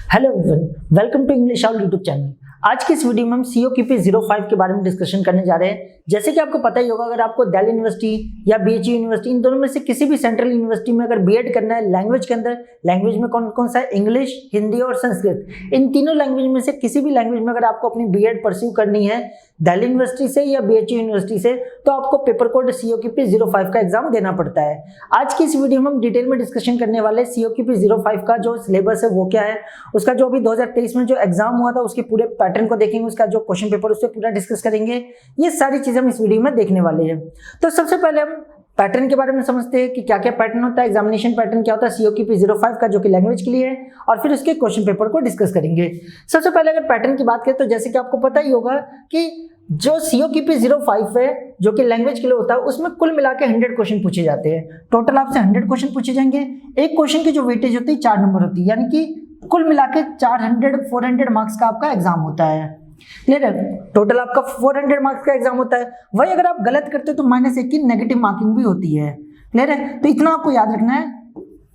Hello everyone, welcome to English out YouTube channel. आज की इस वीडियो में हम COQP 05 के बारे में डिस्कशन करने जा रहे हैं। जैसे कि आपको पता ही होगा, अगर आपको दिल्ली यूनिवर्सिटी या BHU यूनिवर्सिटी, इन दोनों में से किसी भी सेंट्रल यूनिवर्सिटी में अगर बीएड करना है लैंग्वेज के अंदर, लैंग्वेज में कौन कौन सा है, इंग्लिश, हिंदी और संस्कृत, इन तीनों लैंग्वेज में से किसी भी लैंग्वेज में अगर आपको अपनी बीएड परस्यू करनी है दिल्ली यूनिवर्सिटी से या BHU यूनिवर्सिटी से, तो आपको पेपर कोड COQP 05 का एग्जाम देना पड़ता है। आज की इस वीडियो में हम डिटेल में डिस्कशन करने वाले COQP 05 का जो सिलेबस है वो क्या है, उसका जो अभी 2023 में जो एग्जाम हुआ था उसके पूरे पैटर्न को देखेंगे, उसका जो क्वेश्चन पेपर उससे पूरा डिस्कस करेंगे। ये सारी चीजें हम इस वीडियो में देखने वाले हैं। तो सबसे पहले हम पैटर्न के बारे में समझते हैं कि क्या क्या पैटर्न होता है, एग्जामिनेशन पैटर्न क्या होता है COQP 05 का जो कि लैंग्वेज के लिए है, और फिर उसके क्वेश्चन पेपर को डिस्कस करेंगे। सबसे पहले अगर पैटर्न की बात करें तो जैसे कि आपको पता ही होगा कि जो COQP 05 है जो कि लैंग्वेज के लिए होता है, उसमें कुल मिला के 100 क्वेश्चन पूछे जाते हैं। टोटल आपसे 100 क्वेश्चन पूछे जाएंगे। एक क्वेश्चन की जो वेटेज होती है 4 नंबर होती है, यानी कि कुल मिला के 400 मार्क्स का आपका एग्जाम होता है। क्लियर है? टोटल आपका 400 मार्क्स का एग्जाम होता है। वही अगर आप गलत करते हो तो -1 की नेगेटिव मार्किंग भी होती है। क्लियर है? तो इतना आपको याद रखना है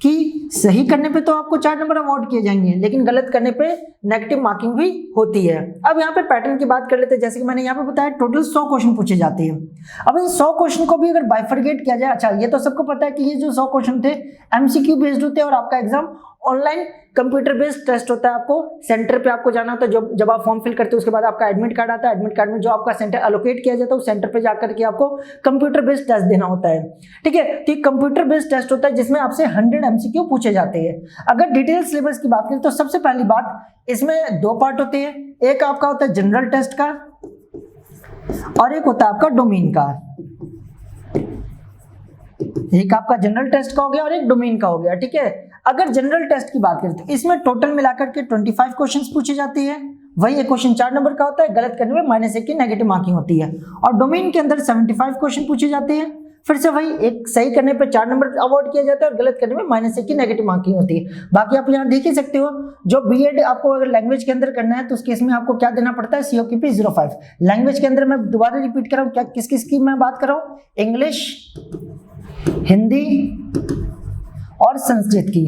कि सही करने पे तो आपको 4 नंबर अवॉर्ड किए जाएंगे, लेकिन गलत करने पे नेगेटिव मार्किंग भी होती है। अब यहाँ पे पैटर्न की बात कर लेते हैं। जैसे कि मैंने यहाँ पे बताया टोटल 100 क्वेश्चन पूछे जाते हैं। अब इन 100 क्वेश्चन को भी अगर बाइफरगेट किया जाए, अच्छा ये तो सबको पता है कि ये जो 100 क्वेश्चन थे MCQ बेस्ड होते हैं और आपका exam online computer based test होता है। आपको सेंटर पे आपको जाना होता है। जब आप फॉर्म फिल करते हो उसके बाद आपका एडमिट कार्ड आता है। एडमिट कार्ड में जो आपका सेंटर एलोकेट किया जाता है उस सेंटर पे जाकर के आपको कंप्यूटर बेस्ड टेस्ट देना होता है। ठीक है, तो कंप्यूटर बेस्ड टेस्ट होता है जिसमें आपसे 100 MCQ पूछे जाते हैं। अगर डिटेल सिलेबस की बात करें तो सबसे पहली बात, इसमें 2 पार्ट होते हैं। एक आपका होता है जनरल टेस्ट का और एक होता है आपका डोमेन का। एक आपका जनरल टेस्ट का हो गया और एक डोमेन का हो गया। ठीक है, अगर जनरल टेस्ट की बात करें तो इसमें टोटल मिलाकर के 25 क्वेश्चंस पूछे जाते हैं। वही एक क्वेश्चन 4 नंबर का होता है, गलत करने में -1 की नेगेटिव मार्किंग होती है। और डोमेन के अंदर 75 क्वेश्चन पूछे जाते हैं। फिर से वही, एक सही करने पे 4 नंबर अवॉर्ड किया जाता है और गलत करने में -1 की नेगेटिव मार्किंग होती है। बाकी आप यहाँ देख ही सकते हो, जो बीएड आपको अगर लैंग्वेज के अंदर करना है तो उसके इसमें आपको क्या देना पड़ता है, COQP 05 लैंग्वेज के अंदर। मैं दोबारा रिपीट कर रहा हूँ, क्या किस किस की मैं बात कर रहा हूँ, इंग्लिश, हिंदी और संस्कृत की।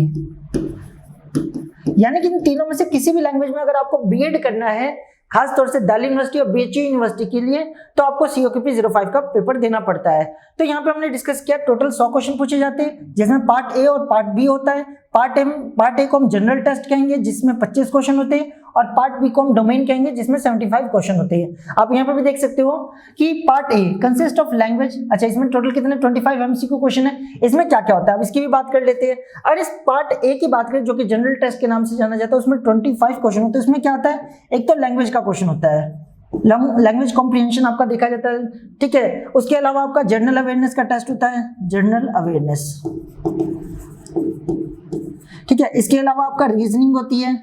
यानी कि इन तीनों में से किसी भी लैंग्वेज में अगर आपको बीएड करना है, खास तौर से दिल्ली यूनिवर्सिटी और BHU यूनिवर्सिटी के लिए, तो आपको COQP 05 का पेपर देना पड़ता है। तो यहाँ पे हमने डिस्कस किया टोटल 100 क्वेश्चन पूछे जाते हैं, जिसमें पार्ट A और पार्ट B होता है। पार्ट A को हम जनरल टेस्ट कहेंगे जिसमें 25 क्वेश्चन होते हैं, और पार्ट B को हम डोमेन कहेंगे जिसमें 75 क्वेश्चन होते हैं। आप यहाँ पे भी देख सकते हो कि part A consist of language. अच्छा, इसमें टोटल कितने 25 MCQ क्वेश्चन है। इसमें क्या क्या होता है अब इसकी भी बात कर लेते हैं। अगर इस पार्ट A की बात करें जो कि जनरल टेस्ट के नाम से जाना जाता है, उसमें 25 क्वेश्चन होते हैं। उसमें क्या होता है, एक तो लैंग्वेज का क्वेश्चन होता है, लैंग्वेज कॉम्प्रिहेंशन आपका देखा जाता है। ठीक है, उसके अलावा आपका जनरल अवेयरनेस का टेस्ट होता है, जनरल अवेयरनेस। ठीक है, इसके अलावा आपका रीजनिंग होती है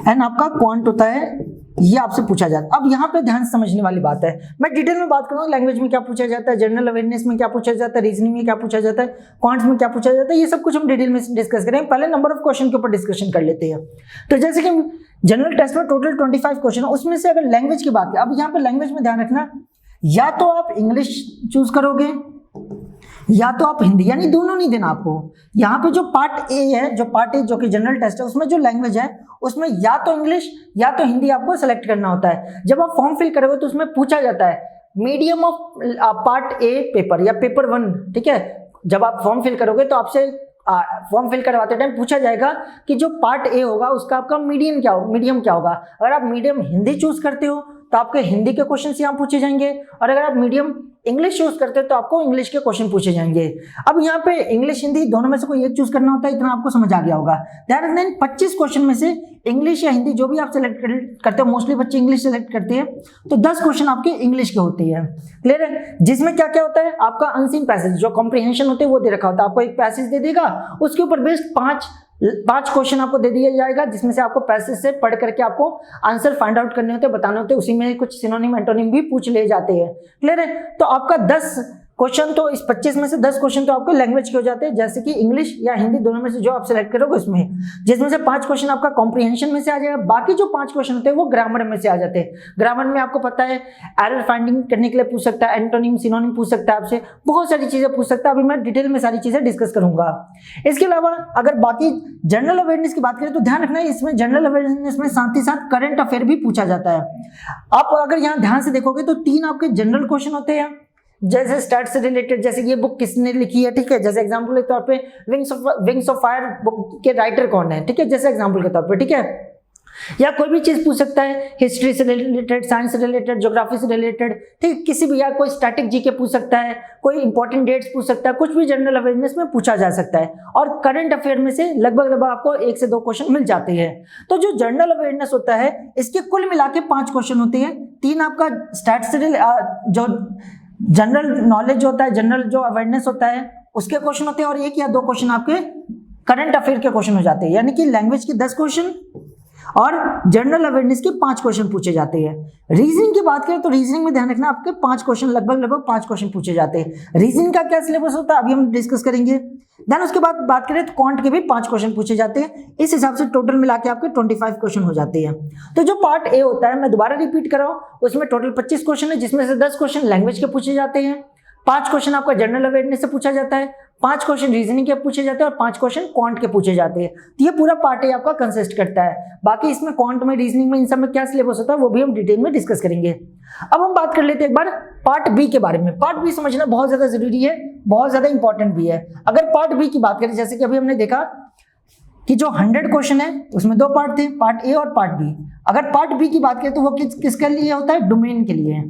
एंड आपका क्वांट होता है। ये आपसे पूछा जाता है। अब यहाँ पे ध्यान समझने वाली बात है, मैं डिटेल में बात करूंगा लैंग्वेज में क्या पूछा जाता है, जनरल अवेयरनेस में क्या पूछा जाता है, रीजनिंग में क्या पूछा जाता है, क्वांट्स में क्या पूछा जाता है, ये सब कुछ हम डिटेल में डिस्कस करेंगे। पहले नंबर ऑफ क्वेश्चन के ऊपर डिस्कशन कर लेते हैं। तो जैसे कि जनरल टेस्ट में टोटल 25 क्वेश्चन है, उसमें से अगर लैंग्वेज की बात करें, अब यहाँ पे लैंग्वेज में ध्यान रखना, या तो आप इंग्लिश चूज करोगे या तो आप हिंदी, यानी दोनों नहीं देना आपको। यहाँ पे जो पार्ट A है, जो कि जनरल टेस्ट है, उसमें जो लैंग्वेज है उसमें या तो इंग्लिश या तो हिंदी आपको सेलेक्ट करना होता है। जब आप फॉर्म फिल करोगे तो उसमें पूछा जाता है medium of part A paper या पेपर 1। ठीक है, जब आप फॉर्म फिल करोगे तो आपसे फॉर्म फिल करवाते टाइम पूछा जाएगा कि जो पार्ट A होगा उसका आपका मीडियम क्या होगा। अगर आप मीडियम हिंदी चूज करते हो तो आपके हिंदी के क्वेश्चन यहाँ पूछे जाएंगे, और अगर आप मीडियम इंग्लिश चूज करते हो तो आपको इंग्लिश के क्वेश्चन पूछे जाएंगे। अब यहाँ पे इंग्लिश हिंदी दोनों में से कोई एक चूज करना होता है, इतना आपको समझ आ गया होगा। ध्यान रखना, 25 क्वेश्चन में से इंग्लिश या हिंदी जो भी आप सेलेक्ट करते हो, मोस्टली बच्चे इंग्लिश सेलेक्ट करते हैं, तो 10 क्वेश्चन आपके इंग्लिश के होते हैं। क्लियर है? जिसमें क्या क्या होता है, आपका अनसीन पैसेज जो कॉम्प्रिहेंशन होते हैं वो दे रखा होता है। आपको एक पैसेज दे देगा, उसके ऊपर बेस्ड 5 क्वेश्चन आपको दे दिया जाएगा, जिसमें से आपको पैसेज से पढ़ करके आपको आंसर फाइंड आउट करने होते हैं, बताने होते हैं। उसी में कुछ सिनोनिम एंटोनिम भी पूछ ले जाते हैं। क्लियर है? तो आपका 10 क्वेश्चन तो इस 25 में से 10 क्वेश्चन तो आपके लैंग्वेज के हो जाते हैं, जैसे कि इंग्लिश या हिंदी दोनों में से जो आप सिलेक्ट करोगे उसमें, जिसमें से 5 क्वेश्चन आपका कॉम्प्रिहेंशन में से आ जाएगा। बाकी जो 5 क्वेश्चन होते हैं वो ग्रामर में से आ जाते हैं। ग्रामर में आपको पता है एरर फाइंडिंग करने के लिए पूछ सकता है, एंटोनिम सिनोनिम पूछ सकता है, आपसे बहुत सारी चीजें पूछ सकता है। अभी मैं डिटेल में सारी चीजें डिस्कस करूंगा। इसके अलावा अगर बाकी जनरल अवेयरनेस की बात करें तो ध्यान रखना है इसमें जनरल अवेयरनेस में साथ ही साथ करंट अफेयर भी पूछा जाता है। आप अगर यहाँ ध्यान से देखोगे तो 3 आपके जनरल क्वेश्चन होते हैं, जैसे स्टार्ट से रिलेटेड, जैसे ये बुक किसने लिखी है, ठीक है, जैसे एग्जांपल के तौर पे विंग्स ऑफ फायर बुक के राइटर कौन है, ठीक है, जैसे एग्जांपल के तौर पे, ठीक है। या कोई भी चीज पूछ सकता है, हिस्ट्री से रिलेटेड, साइंस से रिलेटेड, ज्योग्राफी से रिलेटेड, ठीक, किसी भी, या कोई स्टैटिक जीके पूछ सकता है, कोई इंपॉर्टेंट डेट्स पूछ सकता है, कुछ भी जनरल अवेयरनेस में पूछा जा सकता है। और करंट अफेयर में से लगभग आपको 1 से 2 क्वेश्चन मिल जाते हैं। तो जो जनरल अवेयरनेस होता है इसके कुल मिला के 5 क्वेश्चन होते हैं। 3 आपका स्टैट से जो जनरल नॉलेज होता है, जनरल जो अवेयरनेस होता है उसके क्वेश्चन होते हैं, और 1 या 2 क्वेश्चन आपके करंट अफेयर के क्वेश्चन हो जाते हैं। यानी कि लैंग्वेज के 10 क्वेश्चन और जनरल अवेयरनेस के 5 क्वेश्चन पूछे जाते हैं। रीजनिंग की बात करें तो रीजनिंग में ध्यान रखना आपके 5 क्वेश्चन, लगभग 5 क्वेश्चन पूछे जाते हैं। रीजनिंग का क्या सिलेबस होता है अभी हम डिस्कस करेंगे। देन उसके बाद बात करें तो क्वांट के भी 5 क्वेश्चन पूछे जाते हैं। इस हिसाब से टोटल मिला के आपके 25 क्वेश्चन हो जाते हैं। तो जो पार्ट ए होता है, मैं दोबारा रिपीट कर रहा हूं, उसमें टोटल 25 क्वेश्चन है, जिसमें से 10 क्वेश्चन लैंग्वेज के पूछे जाते हैं, 5 क्वेश्चन आपका जनरल अवेयरनेस से पूछा जाता है, 5 क्वेश्चन रीजनिंग के पूछे जाते हैं और 5 क्वेश्चन क्वांट के पूछे जाते हैं। तो ये पूरा पार्ट ए आपका कंसिस्ट करता है। बाकी इसमें क्वांट में, रीजनिंग में, इन सब में क्या सिलेबस होता है वो भी हम डिटेल में डिस्कस करेंगे। अब हम बात कर लेते हैं एक बार पार्ट बी के बारे में। पार्ट बी समझना बहुत ज्यादा जरूरी है, बहुत ज्यादा इंपॉर्टेंट भी है। अगर पार्ट बी की बात करें, जैसे कि अभी हमने देखा कि जो 100 क्वेश्चन है उसमें 2 पार्ट थे, पार्ट ए और पार्ट बी। अगर पार्ट बी की बात करें तो वो किसके लिए होता है, डोमेन के लिए।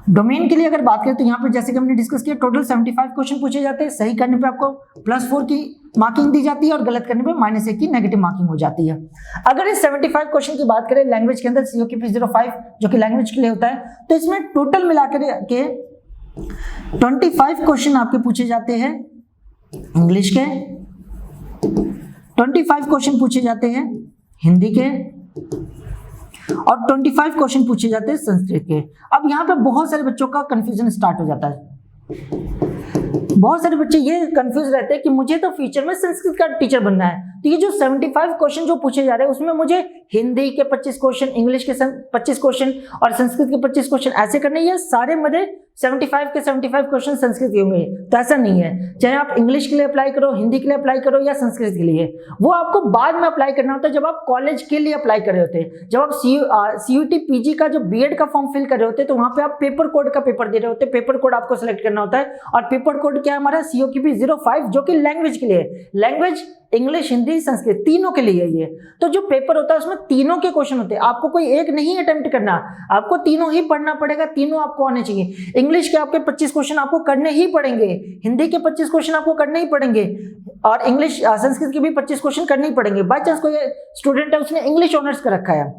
डोमेन के लिए अगर बात करें तो यहाँ पे जैसे कि हमने डिस्कस किया टोटल 75 क्वेश्चन पूछे जाते हैं। सही करने पे आपको +4 की मार्किंग दी जाती है और गलत करने पे -1 की नेगेटिव मार्किंग हो जाती है। अगर इस 75 क्वेश्चन की बात करें लैंग्वेज के अंदर, COQP 05 जो कि लैंग्वेज के लिए होता है, तो इसमें टोटल मिलाकर के 25 क्वेश्चन आपके पूछे जाते हैं इंग्लिश के, 25 क्वेश्चन पूछे जाते हैं हिंदी के, और 25 क्वेश्चन पूछे जाते हैं संस्कृत के। अब यहाँ पे बहुत सारे बच्चों का कंफ्यूजन स्टार्ट हो जाता है। बहुत सारे बच्चे ये कंफ्यूज रहते हैं कि मुझे तो फ्यूचर में संस्कृत का टीचर बनना है, तो ये जो 75 क्वेश्चन जो पूछे जा रहे हैं उसमें मुझे हिंदी के 25 क्वेश्चन, इंग्लिश के 25 क्वेश्चन और संस्कृत के 25 क्वेश्चन ऐसे करने, ये सारे मुझे 75 के 75 क्वेश्चन संस्कृत के होंगे। तो ऐसा नहीं है, चाहे आप इंग्लिश के लिए अप्लाई करो, हिंदी के लिए अप्लाई करो या संस्कृत के लिए, वो आपको बाद में अप्लाई करना होता है जब आप कॉलेज के लिए अप्लाई कर रहे होते हैं। जब आप CUT PG का जो BEd का फॉर्म फिल कर रहे होते हैं तो वहां पे आप पेपर कोड का पेपर दे रहे होते हैं। पेपर कोड आपको सिलेक्ट करना होता है, और पेपर कोड क्या है हमारा, COQP 05 जो कि लैंग्वेज के लिए, लैंग्वेज इंग्लिश, हिंदी, संस्कृत तीनों के लिए ये। तो जो पेपर होता है उसमें तीनों के क्वेश्चन होते हैं। आपको कोई एक नहीं अटेम्प्ट करना, आपको तीनों ही पढ़ना पड़ेगा, तीनों आपको आने चाहिए। इंग्लिश के आपके 25 क्वेश्चन आपको करने ही पड़ेंगे, हिंदी के 25 क्वेश्चन आपको करने ही पड़ेंगे, और इंग्लिश संस्कृत के भी 25 क्वेश्चन करने ही पड़ेंगे। बाय चांस कोई स्टूडेंट है उसने इंग्लिश ऑनर्स कर रखा है,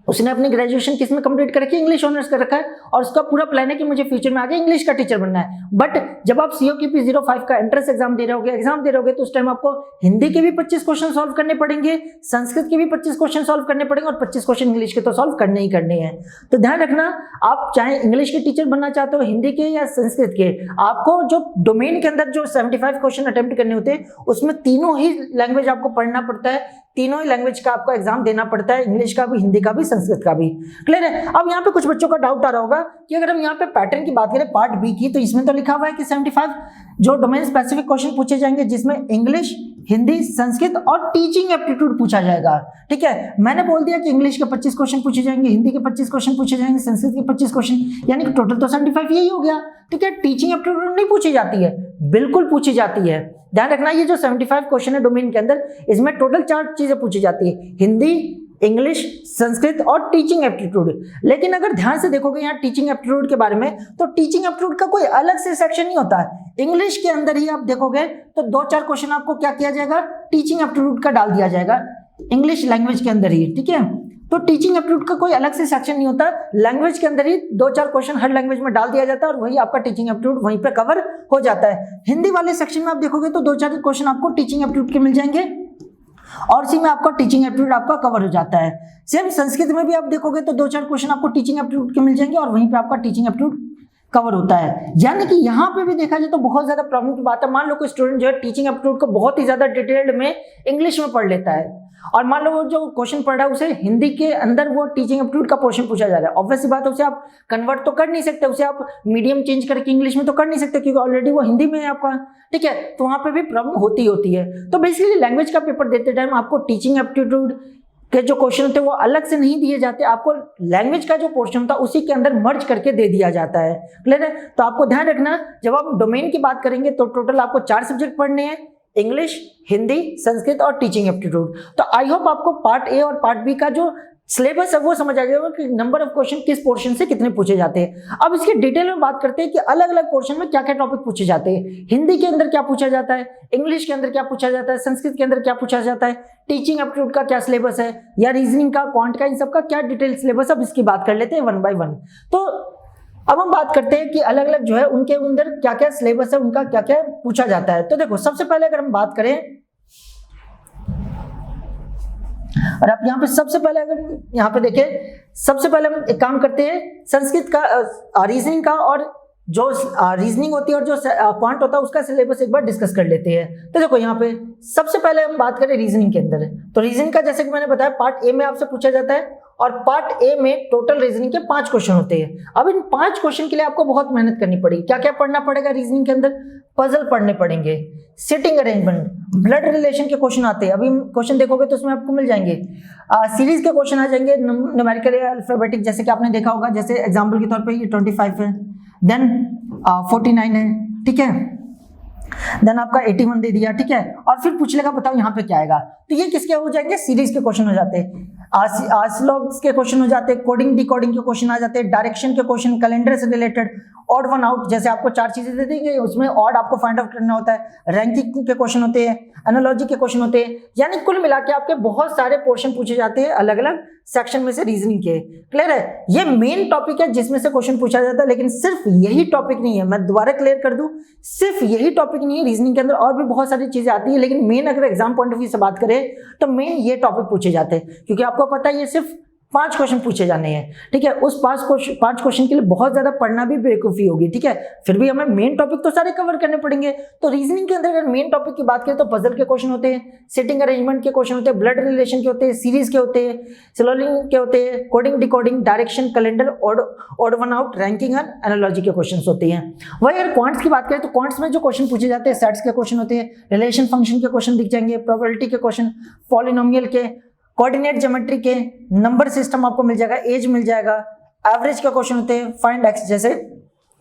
उसने अपनी ग्रेजुएशन किस में कंप्लीट कर रखी है, इंग्लिश ऑनर्स कर रखा है, और उसका पूरा प्लान है कि मुझे फ्यूचर में आगे इंग्लिश का टीचर बनना है। बट जब आप COQP 05 का एंट्रेंस एग्जाम दे रहे होगे तो उस टाइम आपको हिंदी के भी 25 क्वेश्चन सॉल्व करने पड़ेंगे, संस्कृत के भी 25 क्वेश्चन सॉल्व करने पड़ेंगे, और 25 क्वेश्चन इंग्लिश के तो सॉल्व करने ही करने हैं। तो ध्यान रखना, आप चाहे इंग्लिश के टीचर बनना चाहते हो, हिंदी के या संस्कृत के, आपको जो डोमेन के अंदर जो 75 क्वेश्चन अटेम्प्ट करने होते हैं उसमें तीनों ही लैंग्वेज आपको पढ़ना पड़ता है, तीनों ही लैंग्वेज का आपको एग्जाम देना पड़ता है, इंग्लिश का भी, हिंदी का भी, संस्कृत का भी। क्लियर है। अब यहाँ पे कुछ बच्चों का डाउट आ रहा होगा कि अगर हम यहाँ पे पैटर्न की बात करें पार्ट बी की, तो इसमें तो लिखा हुआ है कि 75 जो डोमेन स्पेसिफिक क्वेश्चन पूछे जाएंगे जिसमें इंग्लिश, हिंदी, संस्कृत और टीचिंग एप्टीट्यूड पूछा जाएगा। ठीक है, मैंने बोल दिया कि इंग्लिश के 25 क्वेश्चन पूछे जाएंगे, हिंदी के 25 क्वेश्चन पूछे जाएंगे, संस्कृत के 25 क्वेश्चन, यानी कि टोटल तो 75 यही हो गया। ठीक है, टीचिंग एप्टीट्यूड नहीं पूछी जाती है, बिल्कुल पूछी जाती है। ध्यान रखना, ये जो 75 क्वेश्चन है डोमेन के अंदर, इसमें टोटल 4 चीजें पूछी जाती है, हिंदी, इंग्लिश, संस्कृत और टीचिंग एप्टीट्यूड। लेकिन अगर ध्यान से देखोगे यहाँ टीचिंग एप्टीट्यूड के बारे में, तो टीचिंग एप्टीट्यूड का कोई अलग से सेक्शन नहीं होता है। इंग्लिश के अंदर ही आप देखोगे तो 2-4 क्वेश्चन आपको क्या किया जाएगा, टीचिंग एप्टीट्यूड का डाल दिया जाएगा, इंग्लिश लैंग्वेज के अंदर ही। ठीक है, तो टीचिंग एप्टीट्यूड का कोई अलग से सेक्शन नहीं होता, लैंग्वेज के अंदर ही 2-4 क्वेश्चन हर लैंग्वेज में डाल दिया जाता है और वही आपका टीचिंग एप्टीट्यूड वहीं पे कवर हो जाता है। हिंदी वाले सेक्शन में आप देखोगे तो 2-4 क्वेश्चन आपको टीचिंग एप्टीट्यूड के मिल जाएंगे और इसी में आपका टीचिंग एप्टीट्यूड आपका कवर हो जाता है। सेम संस्कृत में भी आप देखोगे तो 2-4 क्वेश्चन आपको टीचिंग एप्टीट्यूड के मिल जाएंगे और वहीं पे आपका टीचिंग एप्टीट्यूड कवर होता है। यानी कि यहाँ पे भी देखा जाए तो बहुत ज्यादा प्रॉब्लम की बात है। मान लो कोई स्टूडेंट जो है टीचिंग एप्टीट्यूड को बहुत ही ज्यादा डिटेल्ड में इंग्लिश में पढ़ लेता है, और मान लो वो जो क्वेश्चन पढ़ रहा है उसे हिंदी के अंदर वो टीचिंग एप्टीट्यूड का पोर्शन पूछा जा रहा है। ऑब्वियस सी बात है, उसे आप कन्वर्ट तो कर नहीं सकते, उसे आप मीडियम चेंज करके इंग्लिश में तो कर नहीं सकते, क्योंकि ऑलरेडी वो हिंदी में है आपका, ठीक है। तो वहां पे भी प्रॉब्लम होती है। तो बेसिकली लैंग्वेज का पेपर देते टाइम आपको टीचिंग एप्टीट्यूड के जो क्वेश्चन होते हैं वो अलग से नहीं दिए जाते, आपको लैंग्वेज का जो पोर्शन होता है उसी के अंदर मर्ज करके दे दिया जाता है। क्लियर है? तो आपको ध्यान रखना, जब आप डोमेन की बात करेंगे तो टोटल आपको 4 सब्जेक्ट पढ़ने हैं, इंग्लिश, हिंदी, संस्कृत और टीचिंग एप्टीट्यूड। तो आई होप आपको पार्ट ए और पार्ट बी का जो सिलेबस है वो समझ आ जाएगा कि नंबर ऑफ क्वेश्चन किस पोर्शन से कितने पूछे जाते हैं। अब इसके डिटेल में बात करते हैं कि अलग अलग पोर्शन में क्या क्या टॉपिक पूछे जाते हैं। हिंदी के अंदर क्या पूछा जाता है, इंग्लिश के अंदर क्या पूछा जाता है, संस्कृत के अंदर क्या पूछा जाता है, टीचिंग एप्टीट्यूड का क्या सिलेबस है, या रीजनिंग का, क्वांट का, इन सब का क्या डिटेल सिलेबस। अब इसकी बात कर लेते हैं 1 by 1। तो अब हम बात करते हैं कि अलग अलग जो है उनके अंदर क्या क्या सिलेबस है, उनका क्या क्या पूछा जाता है। तो देखो, सबसे पहले अगर हम बात करें, और आप यहाँ पे सबसे पहले अगर यहाँ पे देखें, सबसे पहले हम एक काम करते हैं, संस्कृत का, रीजनिंग का, और जो रीजनिंग होती है और जो क्वांट होता है उसका सिलेबस एक बार डिस्कस कर लेते हैं। तो देखो, यहाँ पे सबसे पहले हम बात करें रीजनिंग के अंदर, तो रीजनिंग का जैसे कि मैंने बताया पार्ट ए में आपसे पूछा जाता है, और पार्ट ए में टोटल रीजनिंग के 5 क्वेश्चन होते हैं। अब इन 5 क्वेश्चन के लिए आपको बहुत मेहनत करनी पड़ेगी। क्या क्या पढ़ना पड़ेगा रीजनिंग के अंदर? पजल पढ़ने पड़ेंगे, सिटिंग अरेंजमेंट, ब्लड रिलेशन के क्वेश्चन आते हैं, अभी क्वेश्चन देखोगे तो उसमें आपको मिल जाएंगे। सीरीज के क्वेश्चन आ जाएंगे, न्यूमेरिकल या अल्फाबेटिक, जैसे कि आपने देखा होगा, जैसे एग्जाम्पल के तौर पे ये 25 है, देन 49 है, ठीक है, देन आपका 81 दे दिया, ठीक है, और फिर पूछ लेगा बताओ यहाँ पे क्या आएगा। तो ये किसके हो जाएंगे? सीरीज के क्वेश्चन हो जाते हैं, आस्लॉग्स के क्वेश्चन हो जाते हैं, कोडिंग डिकोडिंग के क्वेश्चन आ जाते हैं, डायरेक्शन के क्वेश्चन, कैलेंडर से रिलेटेड, ऑड वन आउट, जैसे आपको 4 चीजें दे देंगे उसमें ऑड आपको फाइंड आउट करना होता है, रैंकिंग के क्वेश्चन होते हैं, एनालॉजी के क्वेश्चन होते हैं। यानी कुल मिला के आपके बहुत सारे पोर्शन पूछे जाते हैं अलग अलग सेक्शन में से रीजनिंग के। क्लियर है? ये मेन टॉपिक है जिसमें से क्वेश्चन पूछा जाता है, लेकिन सिर्फ यही टॉपिक नहीं है, मैं दोबारा क्लियर कर दूं, सिर्फ यही टॉपिक नहीं है, रीजनिंग के अंदर और भी बहुत सारी चीजें आती है, लेकिन मेन अगर एग्जाम पॉइंट ऑफ व्यू से बात करें तो मेन ये टॉपिक पूछे जाते हैं, क्योंकि आपको पता है ये सिर्फ 5 क्वेश्चन पूछे जाने हैं, ठीक है। उस 5 क्वेश्चन के लिए बहुत ज्यादा पढ़ना भी बेवकूफी होगी, ठीक है। फिर भी हमें मेन टॉपिक तो सारे कवर करने पड़ेंगे। तो रीजनिंग के अंदर अगर मेन टॉपिक की बात करें तो पजल के क्वेश्चन होते हैं, सिटिंग अरेंजमेंट के क्वेश्चन होते हैं, ब्लड रिलेशन के होते हैं, सीरीज के होते हैं, सिलोलिंग के होते हैं, coding decoding, direction, calendar, odd one out, ranking and analogy के क्वेश्चन होते हैं। वही अगर क्वांट्स की बात करें तो क्वांट्स में जो क्वेश्चन पूछे जाते हैं, सेट्स के क्वेश्चन होते हैं, रिलेशन फंक्शन के क्वेश्चन दिख जाएंगे, प्रोबेबिलिटी के क्वेश्चन, पॉलिनोमियल के, कोऑर्डिनेट ज्योमेट्री के, नंबर सिस्टम आपको मिल जाएगा, एज मिल जाएगा, एवरेज का क्वेश्चन होते हैं, फाइंड एक्स, जैसे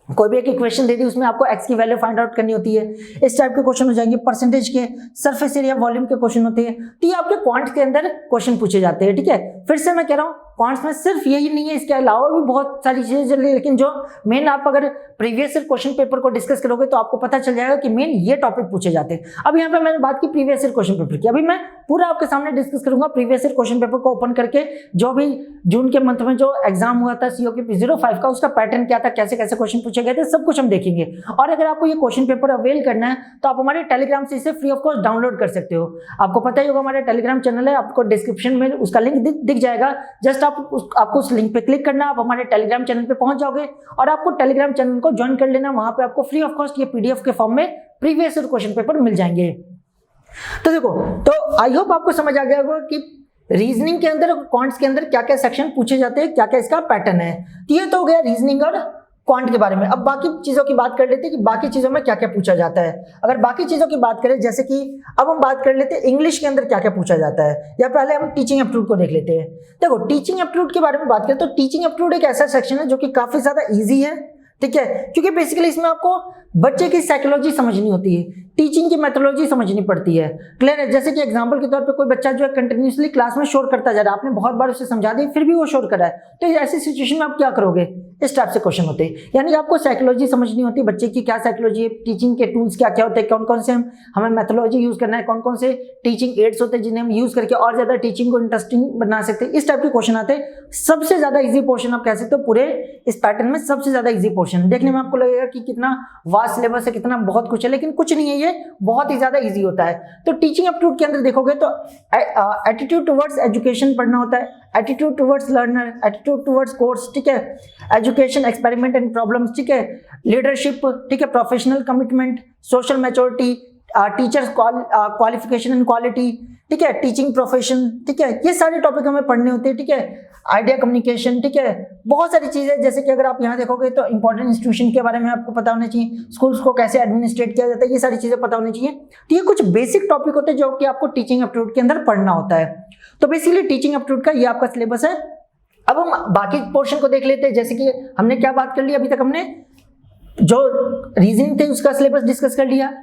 कोई भी एक इक्वेशन दे दी उसमें आपको एक्स की वैल्यू फाइंड आउट करनी होती है, इस टाइप के क्वेश्चन हो जाएंगे। परसेंटेज के, सरफेस एरिया, वॉल्यूम के क्वेश्चन होते हैं। तो ये आपके क्वांट्स के अंदर क्वेश्चन पूछे जाते हैं, ठीक है। फिर से मैं कह रहा हूँ क्वांट्स में सिर्फ यही नहीं है, इसके अलावा भी बहुत सारी चीजें चल रही है, लेकिन जो मेन आप अगर प्रीवियस ईयर क्वेश्चन पेपर को डिस्कस करोगे तो आपको पता चल जाएगा कि मेन ये टॉपिक पूछे जाते हैं। अब यहाँ पे मैंने बात की प्रीवियस ईयर क्वेश्चन पेपर की, अभी मैं पूरा आपके सामने डिस्कस करूंगा प्रीवियस ईयर क्वेश्चन पेपर को ओपन करके, जो भी जून के मंथ में जो एग्जाम हुआ था COQP 05 का, उसका पैटर्न क्या था, कैसे कैसे क्वेश्चन पूछे गए थे, सब कुछ हम देखेंगे। और अगर आपको ये क्वेश्चन पेपर अवेल करना है तो आप हमारे टेलीग्राम से इसे फ्री ऑफ कॉस्ट डाउनलोड कर सकते हो। आपको पता ही होगा हमारा टेलीग्राम चैनल है, आपको डिस्क्रिप्शन में उसका लिंक दिख जाएगा। जस्ट आपको उस लिंक पे क्लिक करना, आप हमारे टेलीग्राम चैनल पे पहुंच जाओगे और आपको टेलीग्राम चैनल को ज्वाइन कर लेना। वहां पे आपको फ्री ऑफ कॉस्ट ये PDF के फॉर्म में प्रीवियस ईयर क्वेश्चन पेपर मिल जाएंगे। तो देखो, तो आई होप आपको समझ आ गया होगा कि रीजनिंग के अंदर, क्वांट्स के अंदर क्या क्या सेक्शन पूछे जाते हैं, क्या क्या इसका पैटर्न है। तो ये तो हो गया रीजनिंग और क्वांट के बारे में। अब बाकी चीजों की बात कर लेते हैं कि बाकी चीजों में क्या क्या पूछा जाता है। अगर बाकी चीजों की बात करें, जैसे कि अब हम बात कर लेते हैं इंग्लिश के अंदर क्या क्या पूछा जाता है, या पहले हम टीचिंग एप्टीट्यूड को देख लेते हैं। देखो, टीचिंग एप्टीट्यूड के बारे में बात करें तो टीचिंग एप्टीट्यूड एक ऐसा सेक्शन है जो कि काफी ज्यादा ईजी है, ठीक है, क्योंकि बेसिकली इसमें आपको बच्चे की साइकोलॉजी समझनी होती है, टीचिंग की मेथोडोलॉजी समझनी पड़ती है। क्लियर है? जैसे कि एग्जांपल के तौर पे कोई बच्चा जो है कंटिन्यूअसली क्लास में शोर करता जा रहा है, आपने बहुत बार उसे समझा दिया फिर भी वो शोर कर रहा है, तो ऐसी सिचुएशन में आप क्या करोगे? इस टाइप से क्वेश्चन होते हैं। यानी कि आपको साइकोलॉजी समझनी होती है, बच्चे की क्या साइकोलॉजी है, टीचिंग के टूल्स क्या क्या होते हैं, कौन कौन से हमें मेथोडोलॉजी यूज करना है, कौन कौन से टीचिंग एड्स होते हैं जिन्हें हम यूज करके और ज्यादा टीचिंग को इंटरेस्टिंग बना सकते हैं। इस टाइप के क्वेश्चन आते हैं। सबसे ज्यादा इजी पोर्शन आप कह सकते हो पूरे इस पैटर्न में, सबसे ज्यादा इजी पोर्शन। देखने में आपको लगेगा कि कितना वास्ट सिलेबस है, कितना बहुत कुछ है, लेकिन कुछ नहीं है, ये बहुत ही ज्यादा इजी होता है। तो टीचिंग एप्टीट्यूड के अंदर देखोगे तो एटीट्यूड टुवर्ड्स एजुकेशन पढ़ना होता है, attitude towards learner, attitude towards course, ठीक है, एजुकेशन, एक्सपेरिमेंट एंड प्रॉब्लम्स, ठीक है, लीडरशिप, ठीक है, professional commitment, social maturity, teachers qualification and quality, ठीक है, टीचिंग प्रोफेशन, ठीक है, ये सारे टॉपिक हमें पढ़ने होते हैं, ठीक है, आइडिया कम्युनिकेशन, ठीक है, बहुत सारी चीजें, जैसे कि अगर आप यहाँ देखोगे तो इंपॉर्टेंट इंस्टीट्यूशन के बारे में आपको पता होना चाहिए, स्कूल्स को कैसे एडमिनिस्ट्रेट किया जाता है, ये सारी चीजें पता होनी चाहिए। तो ये कुछ बेसिक टॉपिक होते हैं जो कि आपको टीचिंग एप्टीट्यूड के अंदर पढ़ना होता है। तो बेसिकली टीचिंग एप्टीट्यूड का ये आपका सिलेबस है। अब हम बाकी पोर्शन को देख लेते हैं, जैसे कि हमने क्या बात कर ली अभी तक, हमने जो रीजनिंग थे उसका सिलेबस डिस्कस कर लिया,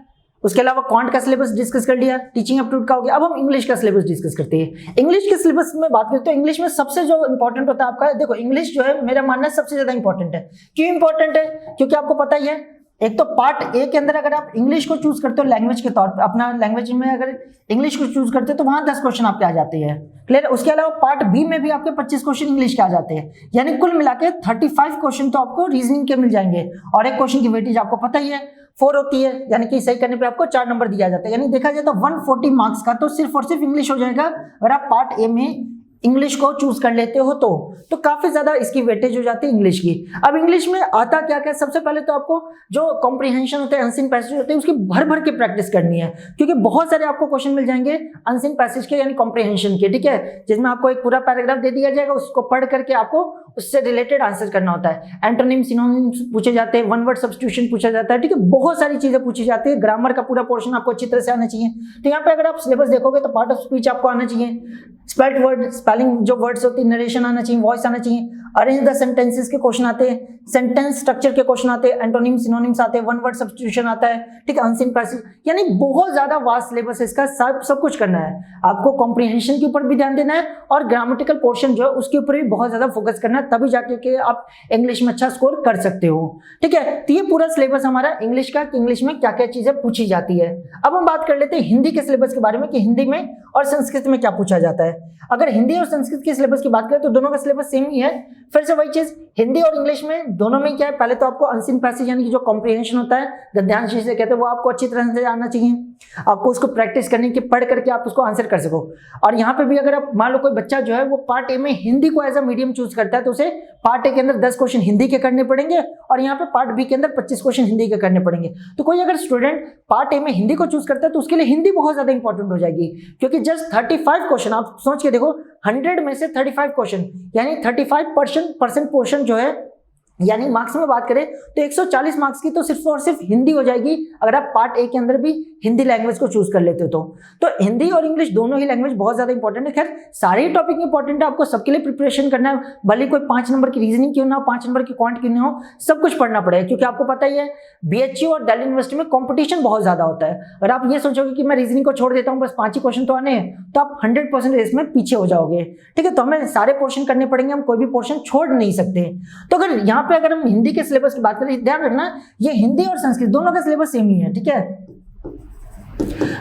उसके अलावा क्वांट का सिलेबस डिस्कस कर लिया, टीचिंग एप्टीट्यूड का हो गया। अब हम इंग्लिश का सिलेबस डिस्कस करते हैं। इंग्लिश के सिलेबस में बात करते हैं तो इंग्लिश में सबसे जो इंपॉर्टेंट होता है आपका, देखो इंग्लिश जो है मेरा मानना है सबसे ज्यादा इंपॉर्टेंट है। क्यों इंपॉर्टेंट है? क्योंकि आपको पता ही है, एक तो पार्ट ए के अंदर अगर आप इंग्लिश को चूज करते हो लैंग्वेज के तौर पे, अपना लैंग्वेज में अगर इंग्लिश को चूज करते हो तो वहां 10 क्वेश्चन आपके आ जाते हैं, क्लियर। उसके अलावा पार्ट बी में भी आपके 25 क्वेश्चन इंग्लिश के आ जाते हैं, यानी कुल मिला के 35 क्वेश्चन तो आपको रीजनिंग के मिल जाएंगे। और एक क्वेश्चन की वेटेज आपको पता ही है 4 होती है, यानी कि सही करने पे आपको 4 नंबर दिया जाता है। यानी देखा जाए तो 140 मार्क्स का तो सिर्फ और सिर्फ इंग्लिश हो जाएगा अगर आप पार्ट ए में इंग्लिश को चूज कर लेते हो तो काफी ज्यादा इसकी वेटेज हो जाती है इंग्लिश की। अब इंग्लिश में आता क्या क्या, सबसे पहले तो आपको जो कॉम्प्रिहेंशन होते हैं, अनसीन पैसेज होते हैं, उसकी भर भर के प्रैक्टिस करनी है, क्योंकि बहुत सारे आपको क्वेश्चन मिल जाएंगे अनसीन पैसेज के यानी कॉम्प्रिहेंशन के, ठीक है, जिसमें आपको एक पूरा पैराग्राफ दे दिया जाएगा, उसको पढ़ करके आपको उससे रिलेटेड आंसर करना होता है। एंटोनिम सिनोनिम्स पूछे जाते हैं, वन वर्ड सब्स्टिट्यूशन पूछा जाता है, ठीक है, बहुत सारी चीजें पूछी जाती है। ग्रामर का पूरा पोर्शन आपको अच्छी तरह से आना चाहिए। तो यहाँ पे अगर आप सिलेबस देखोगे तो पार्ट ऑफ स्पीच आपको आना चाहिए, स्पेल्ट वर्ड, स्पेलिंग जो वर्ड्स होती है, नरेशन आना चाहिए, वॉइस आना चाहिए, अरेंज द सेंटेंसेस के क्वेश्चन आते हैं, सेंटेंस स्ट्रक्चर के क्वेश्चन आते हैं, एंटोनिम सिनोनिम्स आते हैं, वन वर्ड सब्स्टिट्यूशन आता है, ठीक है, अनसीन पैसेज, यानी बहुत ज्यादा वास्ट सिलेबस है इसका। सब कुछ करना है आपको, कॉम्प्रिहेंशन के ऊपर भी ध्यान देना है और ग्रामेटिकल पोर्शन जो है उसके ऊपर भी बहुत ज्यादा फोकस करना है, तभी जाके के आप इंग्लिश में अच्छा स्कोर कर सकते हो, ठीक है। तो ये पूरा सिलेबस हमारा इंग्लिश का, कि इंग्लिश में क्या क्या चीजें पूछी जाती है। अब हम बात कर लेते हैं हिंदी के सिलेबस के बारे में, कि हिंदी में और संस्कृत में क्या पूछा जाता है। अगर हिंदी और संस्कृत के सिलेबस की बात करें तो दोनों का सिलेबस सेम ही है। फिर से वही चीज, हिंदी और इंग्लिश में दोनों में क्या है, पहले तो आपको अनसीन पैसेज यानी कि जो कॉम्प्रिहेंशन होता है, गद्यांश जिसे कहते हैं, वो आपको अच्छी तरह से आना चाहिए। आपको उसको प्रैक्टिस करनी कि पढ़ करके आप उसको आंसर कर सको। और यहाँ पे भी अगर आप मान लो कोई बच्चा जो है वो पार्ट ए में हिंदी को एज अ मीडियम चूज करता है तो उसे पार्ट ए के अंदर 10 क्वेश्चन हिंदी के करने पड़ेंगे और यहाँ पे पार्ट बी के अंदर 25 क्वेश्चन हिंदी के करने पड़ेंगे। तो कोई अगर स्टूडेंट पार्ट ए में हिंदी को चूज करता है तो उसके लिए हिंदी बहुत ज्यादा इंपॉर्टेंट हो जाएगी, क्योंकि जस्ट 35 क्वेश्चन, आप सोच के देखो 100 में से 35 क्वेश्चन यानी 35% पोर्शन जो है, यानी मार्क्स में बात करें तो 140 मार्क्स की तो सिर्फ और सिर्फ हिंदी हो जाएगी अगर आप पार्ट ए के अंदर भी हिंदी लैंग्वेज को चूज कर लेते हो तो हिंदी और इंग्लिश दोनों ही लैंग्वेज बहुत ज्यादा इंपॉर्टेंट है। खैर सारे ही टॉपिक इंपॉर्टेंट है, आपको सबके लिए प्रिपरेशन करना है, भले कोई 5 नंबर की रीजनिंग क्यों ना हो, 5 नंबर की क्वांट क्यों ना हो, सब कुछ पढ़ना पड़ेगा, क्योंकि आपको पता ही है बीएचयू और दिल्ली यूनिवर्सिटी में कॉम्पिटिशन बहुत ज्यादा होता है। अगर आप ये सोचोगे कि मैं रीजनिंग को छोड़ देता हूँ, बस 5 ही क्वेश्चन तो आने हैं, तो आप 100% इसमें पीछे हो जाओगे, ठीक है। तो हमें सारे पोर्शन करने पड़ेंगे, हम कोई भी पोर्शन छोड़ नहीं सकते। तो अगर यहाँ पे अगर हम हिंदी के सिलेबस की बात करें, ध्यान रखना ये हिंदी और संस्कृत दोनों का सिलेबस सेम ही है, ठीक है,